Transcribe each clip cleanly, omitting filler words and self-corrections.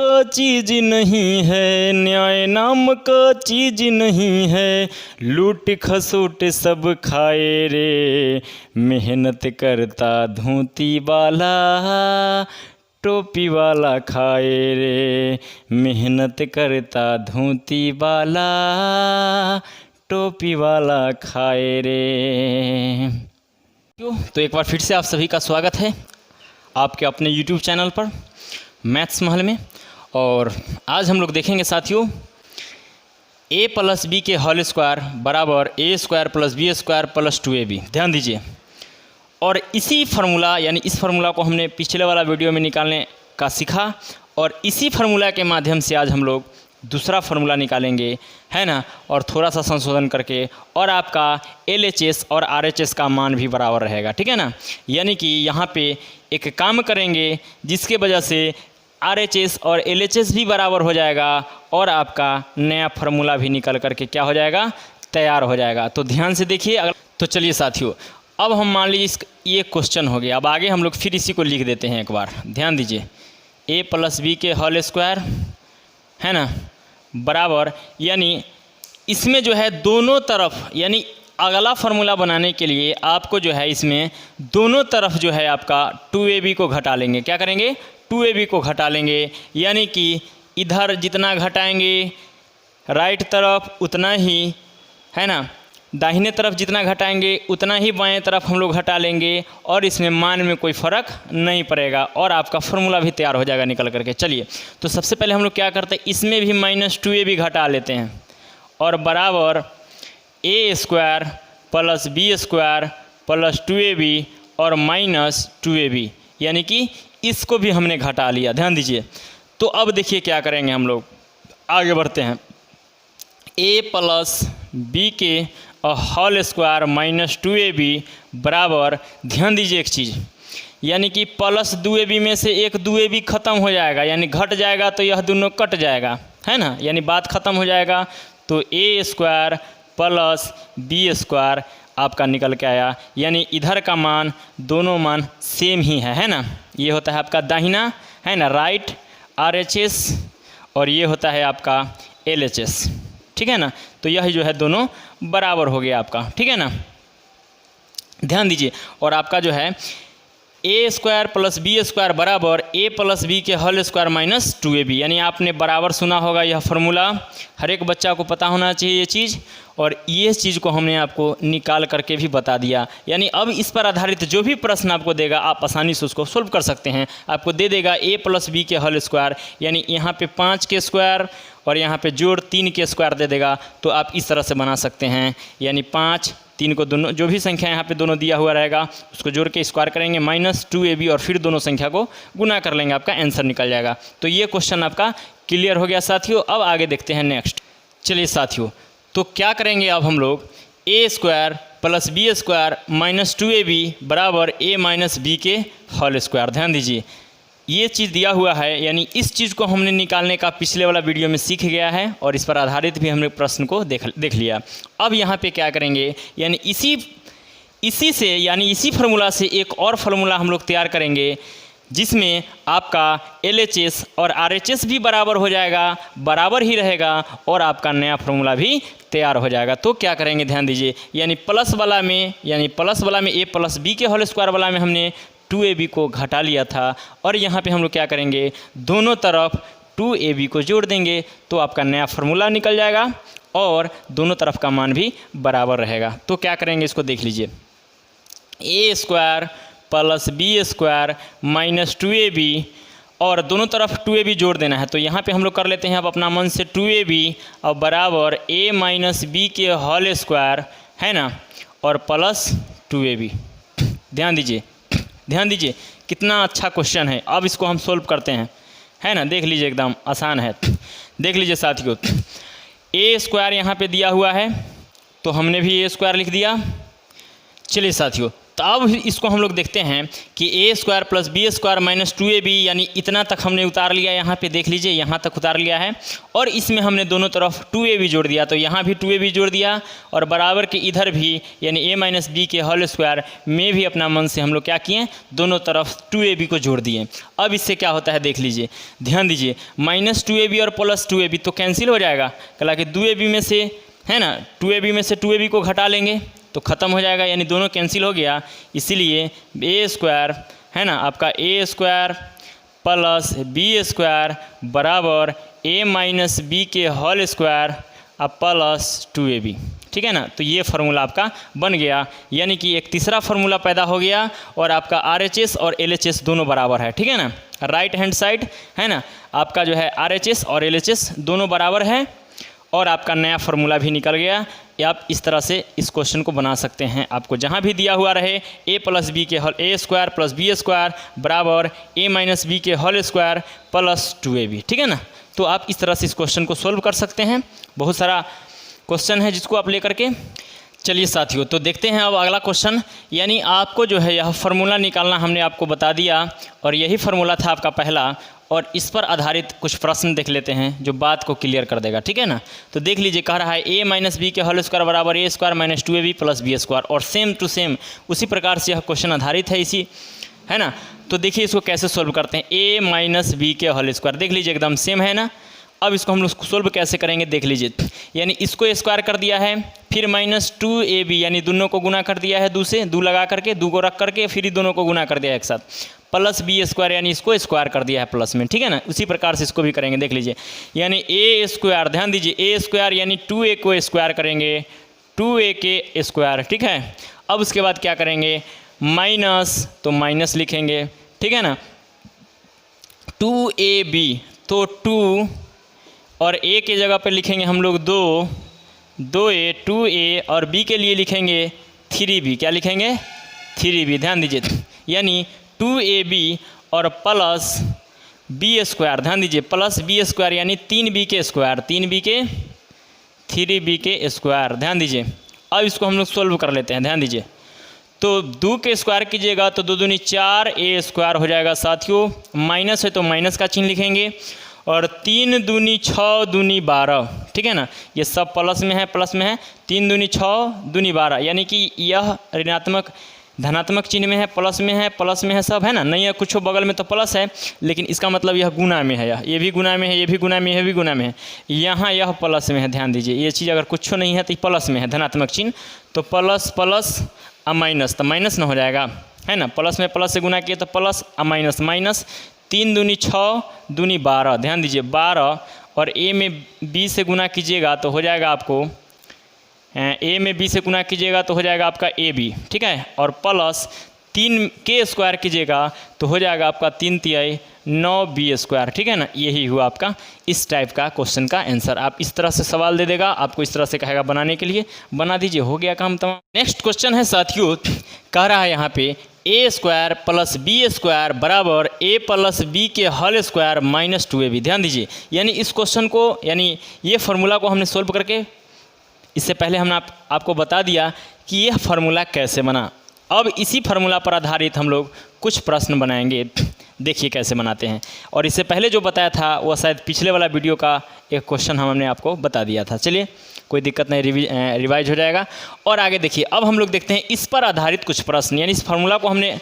का चीज नहीं है, न्याय नाम का चीज नहीं है, लूट खसूट सब खाए रे, मेहनत करता धोती वाला टोपी वाला खाए रे, मेहनत करता धोती वाला टोपी वाला खाए रे। तो एक बार फिर से आप सभी का स्वागत है आपके अपने YouTube चैनल पर मैथ्स महल में। और आज हम लोग देखेंगे साथियों a प्लस बी के होल स्क्वायर बराबर a square plus B square plus 2ab। ध्यान दीजिए, और इसी फार्मूला यानी इस फार्मूला को हमने पिछले वाला वीडियो में निकालने का सीखा, और इसी फार्मूला के माध्यम से आज हम लोग दूसरा फार्मूला निकालेंगे, है ना, और थोड़ा सा संशोधन करके, और आपका LHS और RHS का मान भी बराबर रहेगा, ठीक है ना। यानी कि यहाँ पे एक काम करेंगे जिसके वजह से RHS और LHS भी बराबर हो जाएगा, और आपका नया फार्मूला भी निकल करके क्या हो जाएगा, तैयार हो जाएगा। तो ध्यान से देखिए। अगर तो चलिए साथियों, अब हम मान लीजिए ये क्वेश्चन हो गया। अब आगे हम लोग फिर इसी को लिख देते हैं एक बार। ध्यान दीजिए, a प्लस बी के होल स्क्वायर, है ना, बराबर, यानी इसमें जो है दोनों तरफ, यानी अगला फार्मूला बनाने के लिए आपको जो है इसमें दोनों तरफ जो है आपका 2ab को घटा लेंगे। क्या करेंगे, 2ab को घटा लेंगे। यानी कि इधर जितना घटाएंगे राइट तरफ उतना ही, है ना, दाहिने तरफ जितना घटाएंगे उतना ही बाएं तरफ हम लोग घटा लेंगे, और इसमें मान में कोई फ़र्क नहीं पड़ेगा, और आपका फार्मूला भी तैयार हो जाएगा निकल करके। चलिए, तो सबसे पहले हम लोग क्या करते हैं, इसमें भी -2ab घटा लेते हैं, और बराबर a square plus B square plus 2ab और -2ab, यानी कि इसको भी हमने घटा लिया। ध्यान दीजिए। तो अब देखिए क्या करेंगे, हम लोग आगे बढ़ते हैं। a प्लस बी के होल स्क्वायर -2ab बराबर, ध्यान दीजिए एक चीज़, यानी कि प्लस 2ab में से एक 2ab ख़त्म हो जाएगा, यानी घट जाएगा, तो यह दोनों कट जाएगा, है ना, यानी बात ख़त्म हो जाएगा। तो a square plus B square आपका निकल के आया, यानी इधर का मान, दोनों मान सेम ही है ना। ये होता है आपका दाहिना, है ना, राइट RHS, और ये होता है आपका LHS, ठीक है ना। तो यह जो है दोनों बराबर हो गया आपका, ठीक है ना। ध्यान दीजिए, और आपका जो है a square plus B square बराबर a प्लस बी के होल स्क्वायर -2ab, यानी आपने बराबर सुना होगा यह फार्मूला, हर एक बच्चा को पता होना चाहिए ये चीज़, और ये चीज़ को हमने आपको निकाल करके भी बता दिया। यानी अब इस पर आधारित जो भी प्रश्न आपको देगा आप आसानी से उसको सोल्व कर सकते हैं। आपको दे देगा a प्लस बी के होल स्क्वायर, यानी यहाँ पे 5 के स्क्वायर और यहाँ पे जोड़ 3 के स्क्वायर दे देगा, तो आप इस तरह से बना सकते हैं। यानी 5 3 को दोनों जो भी संख्या यहाँ पे दोनों दिया हुआ रहेगा उसको जोड़ के स्क्वायर करेंगे -2ab, और फिर दोनों संख्या को गुना कर लेंगे, आपका आंसर निकल जाएगा। तो ये क्वेश्चन आपका क्लियर हो गया साथियों। अब आगे देखते हैं नेक्स्ट। चलिए साथियों, तो क्या करेंगे अब हम लोग, a square plus B square -2ab बराबर a माइनस बी के होल स्क्वायर। ध्यान दीजिए, ये चीज़ दिया हुआ है, यानी इस चीज़ को हमने निकालने का पिछले वाला वीडियो में सीख गया है, और इस पर आधारित भी हमने प्रश्न को देख लिया। अब यहाँ पे क्या करेंगे, यानी इसी से, यानी इसी फार्मूला से एक और फार्मूला हम लोग तैयार करेंगे, जिसमें आपका LHS और RHS भी बराबर हो जाएगा, बराबर ही रहेगा, और आपका नया फार्मूला भी तैयार हो जाएगा। तो क्या करेंगे, ध्यान दीजिए, यानी प्लस वाला में a प्लस बी के होल स्क्वायर वाला में हमने 2ab को घटा लिया था, और यहाँ पे हम लोग क्या करेंगे, दोनों तरफ 2ab को जोड़ देंगे, तो आपका नया फार्मूला निकल जाएगा, और दोनों तरफ का मान भी बराबर रहेगा। तो क्या करेंगे, इसको देख लीजिए, a square plus B square -2ab, और दोनों तरफ 2ab जोड़ देना है। तो यहाँ पे हम लोग कर लेते हैं अब अपना मन से 2ab, और बराबर a माइनस बी के होल स्क्वायर, है ना, और प्लस 2ab। ध्यान दीजिए कितना अच्छा क्वेश्चन है। अब इसको हम सोल्व करते हैं, है ना, देख लीजिए एकदम आसान है। देख लीजिए साथियों, a स्क्वायर यहाँ पे दिया हुआ है, तो हमने भी a स्क्वायर लिख दिया। चलिए साथियों, तो अब इसको हम लोग देखते हैं कि A square plus B square minus 2ab यानी इतना तक हमने उतार लिया, यहाँ पे देख लीजिए यहाँ तक उतार लिया है, और इसमें हमने दोनों तरफ 2ab जोड़ दिया, तो यहाँ भी 2ab जोड़ दिया और बराबर के इधर भी यानी a माइनस बी के होल स्क्वायर में भी अपना मन से हम लोग क्या किए, दोनों तरफ 2ab को जोड़ दिए। अब इससे क्या होता है देख लीजिए, ध्यान दीजिए, माइनस 2ab और प्लस 2ab तो कैंसिल हो जाएगा, कला कि 2ab में से है ना 2ab में से 2ab को घटा लेंगे तो ख़त्म हो जाएगा, यानी दोनों कैंसिल हो गया। इसीलिए ए स्क्वायर है ना आपका ए स्क्वायर प्लस बी स्क्वायर बराबर ए माइनस बी के होल स्क्वायर अब प्लस 2ab, ठीक है ना। तो ये फार्मूला आपका बन गया, यानी कि एक तीसरा फार्मूला पैदा हो गया और आपका RHS और LHS दोनों बराबर है, ठीक है ना। राइट हैंड साइड है ना आपका जो है RHS और LHS दोनों बराबर है और आपका नया फार्मूला भी निकल गया। या आप इस तरह से इस क्वेश्चन को बना सकते हैं, आपको जहाँ भी दिया हुआ रहे ए प्लस बी के होल ए स्क्वायर प्लस बी स्क्वायर बराबर ए माइनस बी के होल स्क्वायर प्लस 2ab, ठीक है ना। तो आप इस तरह से इस क्वेश्चन को सोल्व कर सकते हैं। बहुत सारा क्वेश्चन है जिसको आप लेकर के चलिए साथियों, तो देखते हैं अब अगला क्वेश्चन। यानी आपको जो है यह फार्मूला निकालना हमने आपको बता दिया और यही फार्मूला था आपका पहला, और इस पर आधारित कुछ प्रश्न देख लेते हैं जो बात को क्लियर कर देगा, ठीक है ना। तो देख लीजिए, कह रहा है ए माइनस बी के होल स्क्वायर बराबर A square minus 2ab plus B square, और सेम टू सेम उसी प्रकार से यह क्वेश्चन आधारित है इसी, है ना। तो देखिए इसको कैसे सोल्व करते हैं, ए माइनस बी के होल स्क्वायर देख लीजिए एकदम सेम है ना। अब इसको हम लोग सोल्व कैसे करेंगे देख लीजिए, यानी इसको स्क्वायर कर दिया है, फिर माइनस 2ab यानी दोनों को गुना कर दिया है, दो से दो लगा करके दो को रख करके फिर दोनों को गुना कर दिया एक साथ, प्लस बी स्क्वायर यानी इसको स्क्वायर कर दिया है प्लस में, ठीक है ना। उसी प्रकार से इसको भी करेंगे देख लीजिए, यानी ए स्क्वायर, ध्यान दीजिए ए स्क्वायर यानी 2a को स्क्वायर करेंगे 2a के स्क्वायर, ठीक है। अब उसके बाद क्या करेंगे, माइनस, तो माइनस लिखेंगे, ठीक है ना। 2ab तो 2 और a के जगह पर लिखेंगे हम लोग 2a 2a और b के लिए लिखेंगे 3b, क्या लिखेंगे 3b, ध्यान दीजिए, यानी 2ab और प्लस बी स्क्वायर, ध्यान दीजिए प्लस बी स्क्वायर यानी 3b के स्क्वायर, 3b के 3b के स्क्वायर, ध्यान दीजिए। अब इसको हम लोग सोल्व कर लेते हैं, ध्यान दीजिए, तो 2 के स्क्वायर कीजिएगा तो 2 दूनी 4 a स्क्वायर हो जाएगा साथियों, माइनस है तो माइनस का चिन्ह लिखेंगे, और 3 दूनी 6 दूनी 12, ठीक है ना। ये सब प्लस में है, प्लस में है, 3 दूनी 6 दूनी 12, यानी कि यह ऋणात्मक धनात्मक चिन्ह में है, प्लस में है, प्लस में है, सब है ना, नहीं है कुछ बगल में तो प्लस है, लेकिन इसका मतलब यह गुना में है, ये भी गुना में है, ये भी गुना में है, ये भी गुना में है, यहाँ यह प्लस में है, ध्यान दीजिए। ये चीज़ अगर कुछ नहीं है तो प्लस में है धनात्मक चिन्ह, तो प्लस प्लस और माइनस, तो माइनस ना हो जाएगा, है ना। प्लस में प्लस से गुना किए तो प्लस और माइनस, माइनस 3 दूनी 6 दूनी 12, ध्यान दीजिए 12, और a में b से गुना कीजिएगा तो हो जाएगा आपको a में b से गुना कीजिएगा तो हो जाएगा आपका ab, ठीक है, और प्लस 3 के स्क्वायर कीजिएगा तो हो जाएगा आपका 3 तिहाई 9b स्क्वायर, ठीक है ना। यही हुआ आपका इस टाइप का क्वेश्चन का आंसर। आप इस तरह से सवाल दे देगा, आपको इस तरह से कहेगा बनाने के लिए, बना दीजिए, हो गया काम तमाम। नेक्स्ट क्वेश्चन है साथियों, कह रहा है यहाँ पे ए स्क्वायर प्लस बी स्क्वायर बराबर ए प्लस बी के होल स्क्वायर माइनस 2ab, ध्यान दीजिए, यानी इस क्वेश्चन को, यानी ये फार्मूला को हमने सोल्व करके इससे पहले हमने आपको बता दिया कि यह फार्मूला कैसे बना। अब इसी फार्मूला पर आधारित हम लोग कुछ प्रश्न बनाएंगे, देखिए कैसे बनाते हैं। और इससे पहले जो बताया था वह शायद पिछले वाला वीडियो का एक क्वेश्चन हमने आपको बता दिया था। चलिए कोई दिक्कत नहीं, रिवाइज हो जाएगा। और आगे देखिए, अब हम लोग देखते हैं इस पर आधारित कुछ प्रश्न, यानी इस फार्मूला को हमने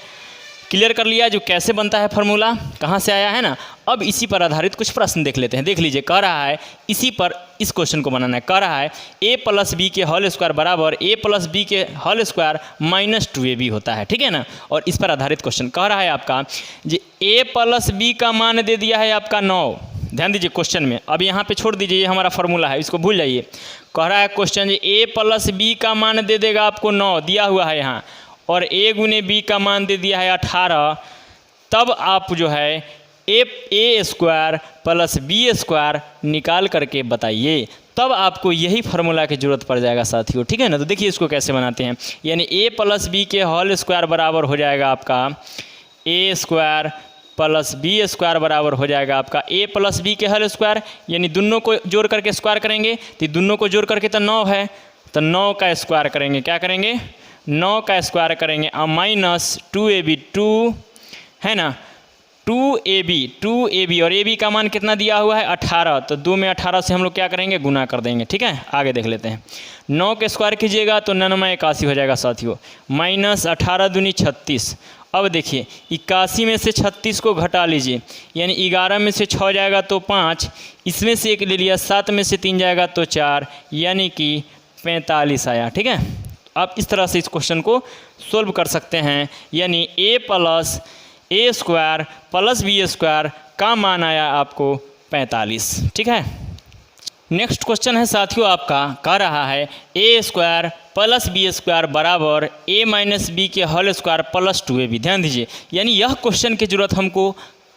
क्लियर कर लिया जो कैसे बनता है फार्मूला, कहाँ से आया है ना। अब इसी पर आधारित कुछ प्रश्न देख लेते हैं। देख लीजिए, कह रहा है इसी पर इस क्वेश्चन को बनाना है। कह रहा है a प्लस बी के होल स्क्वायर बराबर a प्लस बी के होल स्क्वायर माइनस 2ab होता है, ठीक है ना। और इस पर आधारित क्वेश्चन कह रहा है आपका जी a प्लस बी का मान दे दिया है आपका 9, ध्यान दीजिए क्वेश्चन में। अब यहाँ पे छोड़ दीजिए, ये हमारा फार्मूला है, इसको भूल जाइए। कह रहा है question G a plus B का मान दे देगा आपको 9 दिया हुआ है यहाँ, और a गुने b का मान दे दिया है 18, तब आप जो है a square plus B square निकाल करके बताइए, तब आपको यही फार्मूला की ज़रूरत पड़ जाएगा साथियों, ठीक है ना। तो देखिए इसको कैसे बनाते हैं, यानी a प्लस बी के होल स्क्वायर बराबर हो जाएगा आपका a square plus B square बराबर हो जाएगा आपका a प्लस बी के होल स्क्वायर, यानी दोनों को जोड़ करके स्क्वायर करेंगे तो दोनों को जोड़ करके तो 9 है, तो 9 का स्क्वायर करेंगे, क्या करेंगे 9 का स्क्वायर करेंगे माइनस 2ab 2 है ना 2ab और ab का मान कितना दिया हुआ है 18, तो 2 में 18 से हम लोग क्या करेंगे गुना कर देंगे। ठीक है, आगे देख लेते हैं। 9 के स्क्वायर कीजिएगा तो 9 में 81 हो जाएगा साथियों, माइनस 18 दूनी 36। अब देखिए 81 में से 36 को घटा लीजिए, यानी 11 में से 6 जाएगा तो 5, इसमें से 1 ले लिया, 7 में से 3 जाएगा तो 4, यानी कि 45 आया। ठीक है, आप इस तरह से इस क्वेश्चन को सोल्व कर सकते हैं, यानी a plus A square plus B square का मान आया आपको 45। ठीक है, नेक्स्ट क्वेश्चन है साथियों आपका, कह रहा है ए स्क्वायर प्लस बी स्क्वायर बराबर ए माइनस बी के होल स्क्वायर प्लस 2ab। ध्यान दीजिए, यानी यह क्वेश्चन की ज़रूरत हमको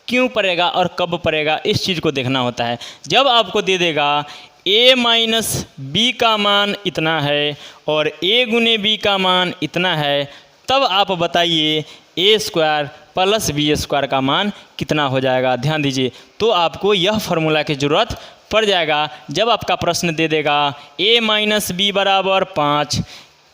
क्यों पड़ेगा और कब पड़ेगा, इस चीज़ को देखना होता है। जब आपको दे देगा a माइनस बी का मान इतना है और a गुने b का मान इतना है, तब आप बताइए ए स्क्वायर प्लस बी स्क्वायर का मान कितना हो जाएगा। ध्यान दीजिए, तो आपको यह फार्मूला की ज़रूरत पड़ जाएगा। जब आपका प्रश्न दे देगा a माइनस बी बराबर 5,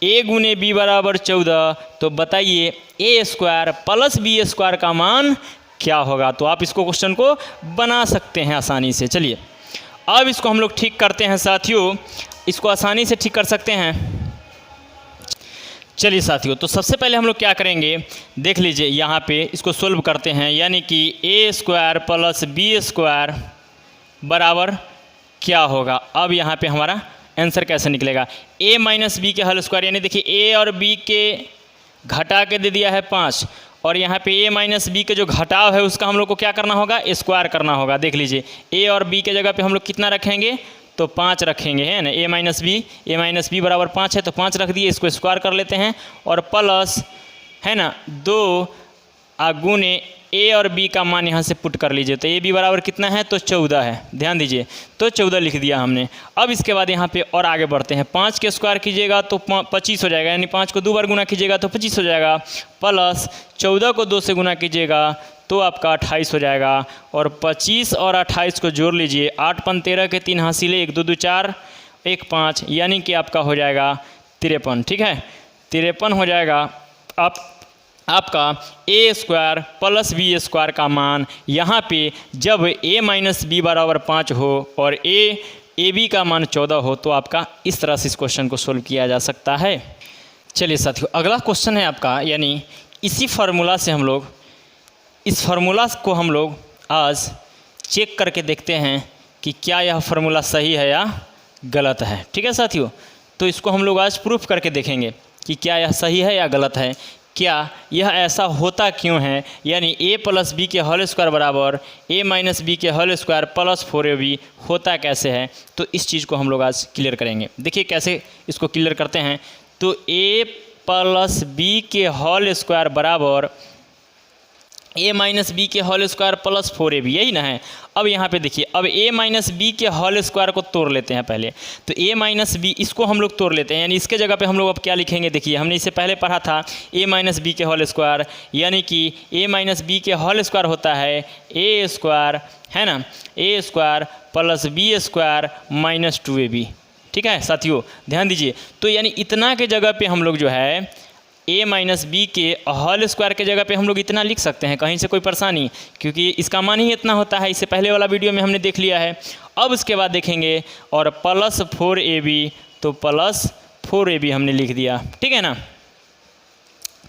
a गुने b बराबर 14, तो बताइए ए स्क्वायर प्लस बी स्क्वायर का मान क्या होगा। तो आप इसको क्वेश्चन को बना सकते हैं आसानी से। चलिए अब इसको हम लोग ठीक करते हैं साथियों, इसको आसानी से ठीक कर सकते हैं। चलिए साथियों, तो सबसे पहले हम लोग क्या करेंगे, देख लीजिए यहाँ पे इसको सोल्व करते हैं, यानी कि A square plus B square बराबर क्या होगा। अब यहाँ पे हमारा आंसर कैसे निकलेगा, a माइनस बी के होल स्क्वायर, यानी देखिए a और b के घटा के दे दिया है 5, और यहाँ पे a माइनस बी के जो घटाव है उसका हम लोग को क्या करना होगा, स्क्वायर करना होगा। देख लीजिए a और b के जगह पे हम लोग कितना रखेंगे, तो 5 रखेंगे, है ना। a माइनस बी बराबर 5 है, तो 5 रख दिए, इसको स्क्वायर कर लेते हैं, और प्लस है ना 2 गुने a और b का मान यहाँ से पुट कर लीजिए, तो a b बराबर कितना है, तो 14 है। ध्यान दीजिए, तो 14 लिख दिया हमने। अब इसके बाद यहाँ पे और आगे बढ़ते हैं, 5 के स्क्वायर कीजिएगा तो 25 हो जाएगा, यानी 5 को 2 बार गुना कीजिएगा तो 25 हो जाएगा, प्लस 14 को 2 से गुना कीजिएगा तो आपका 28 हो जाएगा, और 25 और 28 को जोड़ लीजिए, 8 पन 13 के 3 हासिले, 1 2 2 4 1 5, यानी कि आपका हो जाएगा 53। ठीक है, 53 हो जाएगा आपका ए स्क्वायर प्लस बी स्क्वायर का मान। यहाँ पे जब a माइनस बी बराबर 5 हो और ए बी का मान 14 हो, तो आपका इस तरह से इस क्वेश्चन को सोल्व किया जा सकता है। चलिए साथियों, अगला क्वेश्चन है आपका, यानी इसी फार्मूला से हम लोग इस फार्मूला को हम लोग आज चेक करके देखते हैं कि क्या यह फार्मूला सही है या गलत है। ठीक है साथियों, तो इसको हम लोग आज प्रूफ करके देखेंगे कि क्या यह सही है या गलत है, क्या यह ऐसा होता क्यों है, यानी a प्लस बी के होल स्क्वायर बराबर a माइनस बी के होल स्क्वायर प्लस 4ab होता कैसे है। तो इस चीज़ को हम लोग आज क्लियर करेंगे। देखिए कैसे इसको क्लियर करते हैं, तो a प्लस बी के होल स्क्वायर बराबर a माइनस बी के होल स्क्वायर प्लस 4ab, यही ना है। अब यहाँ पे देखिए, अब a माइनस बी के होल स्क्वायर को तोड़ लेते हैं पहले, तो a माइनस बी इसको हम लोग तोड़ लेते हैं, यानी इसके जगह पे हम लोग अब क्या लिखेंगे, देखिए हमने इससे पहले पढ़ा था a माइनस बी के होल स्क्वायर, यानी कि a माइनस बी के होल स्क्वायर होता है a स्क्वायर, है ना, a square plus B square minus 2ab। ठीक है साथियों, ध्यान दीजिए, तो यानी इतना के जगह पे हम लोग जो है a माइनस बी के होल स्क्वायर के जगह पे हम लोग इतना लिख सकते हैं, कहीं से कोई परेशानी, क्योंकि इसका मान ही इतना होता है, इससे पहले वाला वीडियो में हमने देख लिया है। अब उसके बाद देखेंगे, और प्लस 4ab, तो प्लस 4ab हमने लिख दिया। ठीक है ना।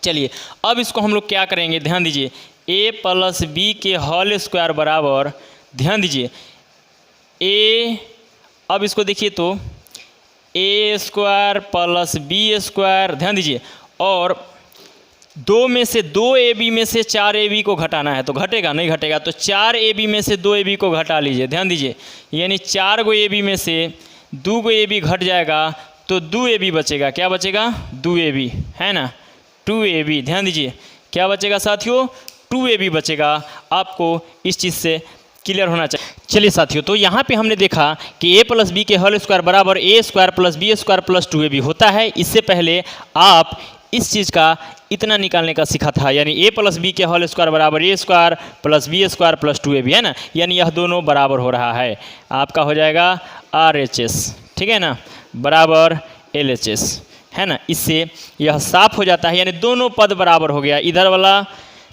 चलिए अब इसको हम लोग क्या करेंगे, ध्यान दीजिए, a प्लस बी के होल स्क्वायर बराबर, ध्यान दीजिए a, अब इसको देखिए तो a square plus B square, ध्यान दीजिए, और 2 में से 2ab में से 4ab को घटाना है, तो घटेगा नहीं घटेगा, तो 4ab में से 2ab को घटा लीजिए। ध्यान दीजिए, यानी 4 गो ab में से 2 गो ab घट जाएगा, तो 2ab बचेगा। क्या बचेगा, 2ab, है ना, 2ab। ध्यान दीजिए क्या बचेगा साथियों, 2ab बचेगा। आपको इस चीज़ से क्लियर होना चाहिए। चलिए साथियों, तो यहाँ पे हमने देखा कि a प्लस बी के होल स्क्वायर बराबर a square plus B square plus 2ab होता है। इससे पहले आप इस चीज़ का इतना निकालने का सीखा था, यानी a प्लस बी के होल स्क्वायर बराबर a square plus B square plus 2ab, है ना, यानी यह दोनों बराबर हो रहा है, आपका हो जाएगा RHS। ठीक है ना, बराबर LHS, है ना। इससे यह साफ हो जाता है, यानी दोनों पद बराबर हो गया, इधर वाला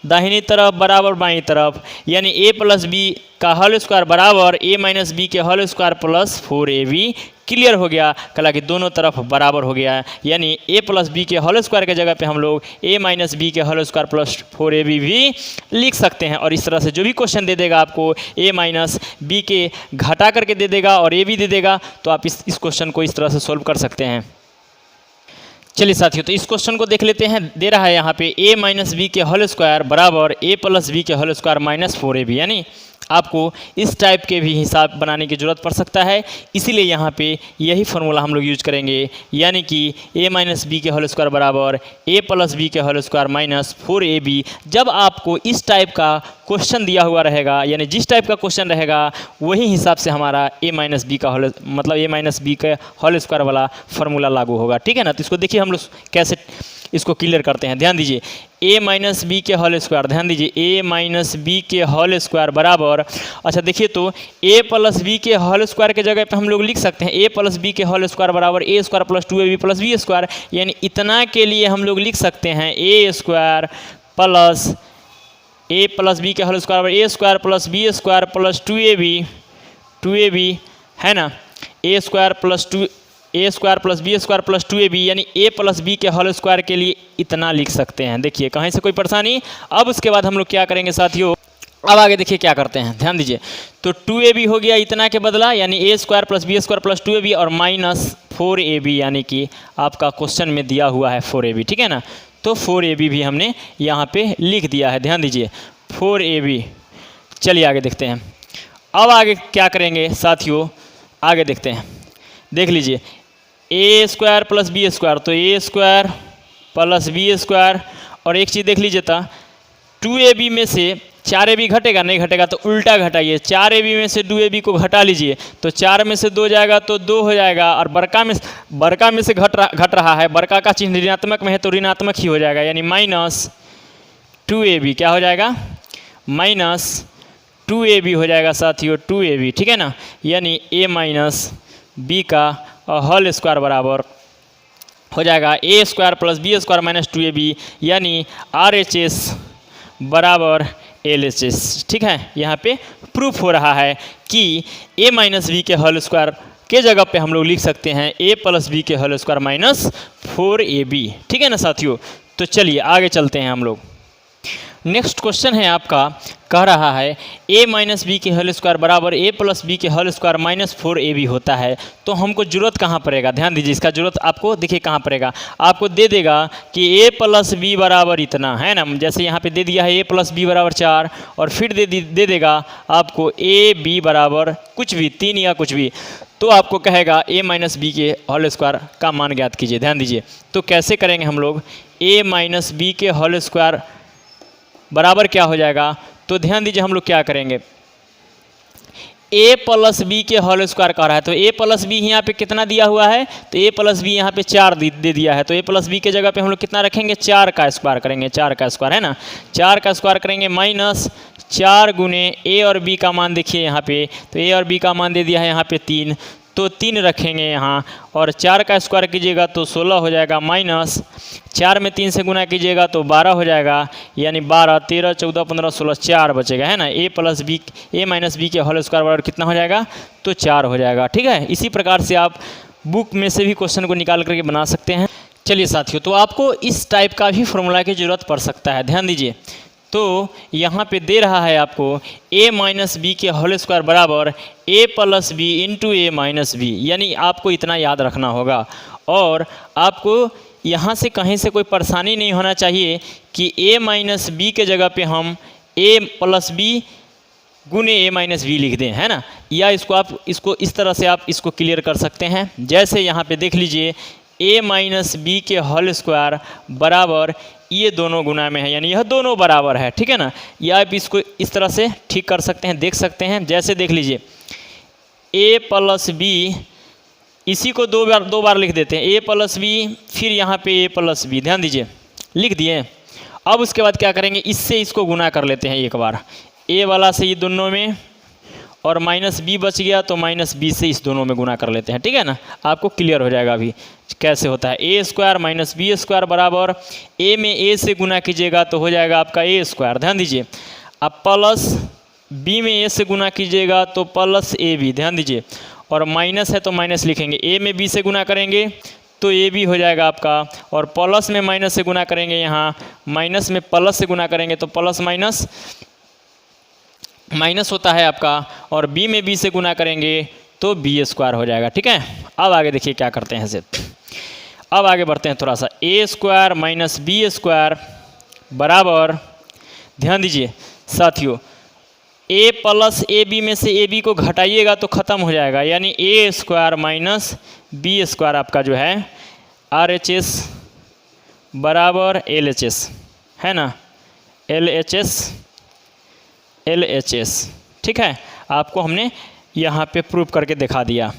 दाहिनी तरफ बराबर बाईं तरफ, यानी a प्लस बी का होल स्क्वायर बराबर a माइनस बी के whole square plus 4ab। Clear हो गया, कला कि दोनों तरफ बराबर हो गया, यानी a प्लस बी के होल स्क्वायर के जगह पे हम लोग a माइनस बी के होल स्क्वायर प्लस 4ab भी लिख सकते हैं। और इस तरह से जो भी क्वेश्चन दे देगा आपको a माइनस बी के घटा करके दे देगा और a भी दे देगा, तो आप इस क्वेश्चन को इस तरह से सोल्व कर सकते हैं। चलिए साथियों, तो इस क्वेश्चन को देख लेते हैं। दे रहा है यहाँ पे a माइनस बी के होल स्क्वायर बराबर a प्लस बी के होल स्क्वायर माइनस 4ab, यानी आपको इस टाइप के भी हिसाब बनाने की ज़रूरत पड़ सकता है, इसीलिए यहाँ पे यही फार्मूला हम लोग यूज करेंगे, यानी कि a माइनस बी के होल स्क्वायर बराबर a प्लस बी के होल स्क्वायर माइनस 4ab। जब आपको इस टाइप का क्वेश्चन दिया हुआ रहेगा, यानी जिस टाइप का क्वेश्चन रहेगा वही हिसाब से हमारा a माइनस बी का होल मतलब a माइनस बी के होल स्क्वायर वाला फार्मूला लागू होगा, ठीक है ना। तो इसको देखिए हम लोग कैसे इसको क्लियर करते हैं। ध्यान दीजिए, a माइनस बी के होल स्क्वायर, ध्यान दीजिए a माइनस बी के होल स्क्वायर बराबर, अच्छा देखिए तो a प्लस बी के होल स्क्वायर के जगह पे हम लोग लिख सकते हैं a प्लस बी के होल स्क्वायर बराबर a square plus 2ab plus B square, यानी इतना के लिए हम लोग लिख सकते हैं a square plus a plus B के होल स्क्वायर बराबर a square plus B square plus 2ab है ना, a square plus B square plus 2ab, यानी a प्लस बी के होल स्क्वायर के लिए इतना लिख सकते हैं। देखिए कहीं से कोई परेशानी। अब उसके बाद हम लोग क्या करेंगे साथियों, अब आगे देखिए क्या करते हैं, ध्यान दीजिए। तो 2ab हो गया इतना के बदला, यानी a square plus B square plus 2ab और माइनस 4ab, यानी कि आपका क्वेश्चन में दिया हुआ है 4ab, ठीक है ना। तो 4ab भी हमने यहाँ पे लिख दिया है, ध्यान दीजिए 4ab। चलिए आगे देखते हैं। अब आगे क्या करेंगे साथियों, आगे देखते हैं। देख लीजिए a square plus B square, तो a square plus B square, और एक चीज़ देख लीजिए था 2ab में से 4ab घटेगा, नहीं घटेगा तो उल्टा घटाइए, 4ab में से 2ab को घटा लीजिए, तो 4 में से 2 जाएगा तो 2 हो जाएगा, और बड़का में से घट रहा है, बड़का का चिन्ह ऋणात्मक में है तो ऋणात्मक ही हो जाएगा, यानी माइनस 2ab क्या हो जाएगा, माइनस 2ab हो जाएगा साथियों, 2ab, ठीक है ना। यानी a माइनस बी का होल स्क्वायर बराबर हो जाएगा a square plus B square minus 2ab, यानी RHS बराबर LHS, ठीक है। यहाँ पे प्रूफ हो रहा है कि a माइनस बी के होल स्क्वायर के जगह पे हम लोग लिख सकते हैं a प्लस बी के होल स्क्वायर माइनस 4ab, ठीक है ना साथियों। तो चलिए आगे चलते हैं हम लोग। नेक्स्ट क्वेश्चन है आपका, कह रहा है a माइनस बी के होल स्क्वायर बराबर a प्लस बी के होल स्क्वायर माइनस 4ab होता है, तो हमको जरूरत कहाँ पड़ेगा, ध्यान दीजिए इसका जरूरत आपको देखिए कहाँ पड़ेगा, आपको दे देगा कि a प्लस बी बराबर इतना है ना, जैसे यहाँ पे दे दिया है a प्लस बी बराबर 4, और फिर दे देगा आपको a b बराबर कुछ भी 3 या कुछ भी, तो आपको कहेगा a माइनस बी के होल स्क्वायर का मान ज्ञात कीजिए। ध्यान दीजिए, तो कैसे करेंगे हम लोग, a माइनस बी के होल स्क्वायर बराबर क्या हो जाएगा, तो ध्यान दीजिए हम लोग क्या करेंगे, a प्लस बी के होल स्क्वायर कह रहा है, तो a प्लस बी यहाँ पे कितना दिया हुआ है, तो a प्लस बी यहाँ पे 4 दे दिया है, तो a प्लस बी के जगह पे हम लोग कितना रखेंगे, 4 का स्क्वायर करेंगे, 4 का स्क्वायर है ना, 4 का स्क्वायर करेंगे माइनस 4 गुने a और b का मान देखिए यहाँ पे, तो a और b का मान दे दिया है यहाँ पे 3, तो 3 रखेंगे यहाँ, और 4 का स्क्वायर कीजिएगा तो 16 हो जाएगा, माइनस 4 में 3 से गुना कीजिएगा तो 12 हो जाएगा, यानी 12 13 14 15 16 4 बचेगा है ना। a माइनस बी के होल स्क्वायर बराबर कितना हो जाएगा, तो 4 हो जाएगा, ठीक है। इसी प्रकार से आप बुक में से भी क्वेश्चन को निकाल करके बना सकते हैं। चलिए साथियों, तो आपको इस टाइप का भी फॉर्मूला की ज़रूरत पड़ सकता है। ध्यान दीजिए, तो यहाँ पे दे रहा है आपको a माइनस बी के होल स्क्वायर बराबर a plus B into a minus B, यानी आपको इतना याद रखना होगा, और आपको यहाँ से कहीं से कोई परेशानी नहीं होना चाहिए कि a माइनस बी के जगह पे हम a प्लस बी गुने a माइनस बी लिख दें, है ना, या इसको इस तरह से आप इसको क्लियर कर सकते हैं। जैसे यहाँ पे देख लीजिए a माइनस बी के होल स्क्वायर बराबर ये दोनों गुना में है, यानी यह दोनों बराबर है, ठीक है ना, या आप इसको इस तरह से ठीक कर सकते हैं, देख सकते हैं। जैसे देख लीजिए a प्लस बी, इसी को दो बार लिख देते हैं, a प्लस बी, फिर यहाँ पे a प्लस बी, ध्यान दीजिए लिख दिए। अब उसके बाद क्या करेंगे, इससे इसको गुना कर लेते हैं एक बार, a वाला से ये दोनों में, और माइनस बी बच गया तो माइनस बी से इस दोनों में गुना कर लेते हैं, ठीक है ना। आपको क्लियर हो जाएगा अभी कैसे होता है। ए स्क्वायर माइनस बी स्क्वायर बराबर ए में ए से गुना कीजिएगा तो हो जाएगा आपका ए स्क्वायर, ध्यान दीजिए। अब प्लस बी में ए से गुना कीजिएगा तो प्लस ए बी, ध्यान दीजिए। और माइनस है तो माइनस लिखेंगे, ए में बी से गुना करेंगे तो ए बी हो जाएगा आपका, और प्लस में माइनस से गुना करेंगे, यहाँ माइनस में प्लस से गुना करेंगे तो प्लस माइनस माइनस होता है आपका, और बी में बी से गुना करेंगे तो बी स्क्वायर हो जाएगा, ठीक है। अब आगे देखिए क्या करते हैं सिर्फ, अब आगे बढ़ते हैं थोड़ा सा। ए स्क्वायर माइनस बी स्क्वायर बराबर, ध्यान दीजिए साथियों, ए प्लस ए बी में से ए बी को घटाइएगा तो ख़त्म हो जाएगा, यानी ए स्क्वायर माइनस बी स्क्वायर आपका जो है आर एच एस बराबर एल एच एस, है ना, एल एच एस, ठीक है। आपको हमने यहाँ पे प्रूव करके दिखा दिया,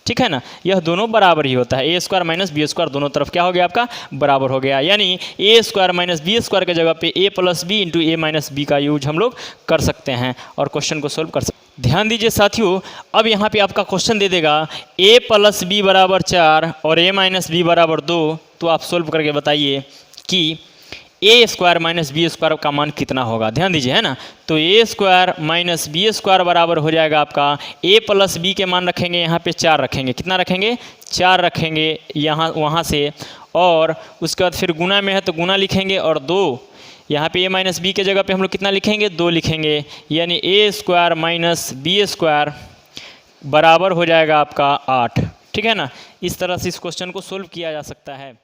ठीक है ना। यह दोनों बराबर ही होता है, ए स्क्वायर माइनस बी स्क्वायर दोनों तरफ क्या हो गया आपका बराबर हो गया, यानी ए स्क्वायर माइनस बी स्क्वायर के जगह पे ए प्लस बी इंटू ए माइनस बी का यूज हम लोग कर सकते हैं और क्वेश्चन को सोल्व कर सकते हैं। ध्यान दीजिए साथियों, अब यहाँ पे आपका क्वेश्चन दे देगा ए प्लस बी बराबर 4 और ए माइनस बी बराबर 2, तो आप सोल्व करके बताइए कि A square minus B square का मान कितना होगा। ध्यान दीजिए, है ना। तो ए स्क्वायर माइनस बी स्क्वायर बराबर हो जाएगा आपका, ए प्लस बी के मान रखेंगे यहाँ पे 4 रखेंगे, कितना रखेंगे 4 रखेंगे यहाँ वहाँ से, और उसके बाद फिर गुना में है तो गुना लिखेंगे, और 2 यहाँ पे ए माइनस बी के जगह पे हम लोग कितना लिखेंगे 2 लिखेंगे, यानी ए स्क्वायर माइनस बी स्क्वायर बराबर हो जाएगा आपका 8, ठीक है ना। इस तरह से इस क्वेश्चन को सोल्व किया जा सकता है।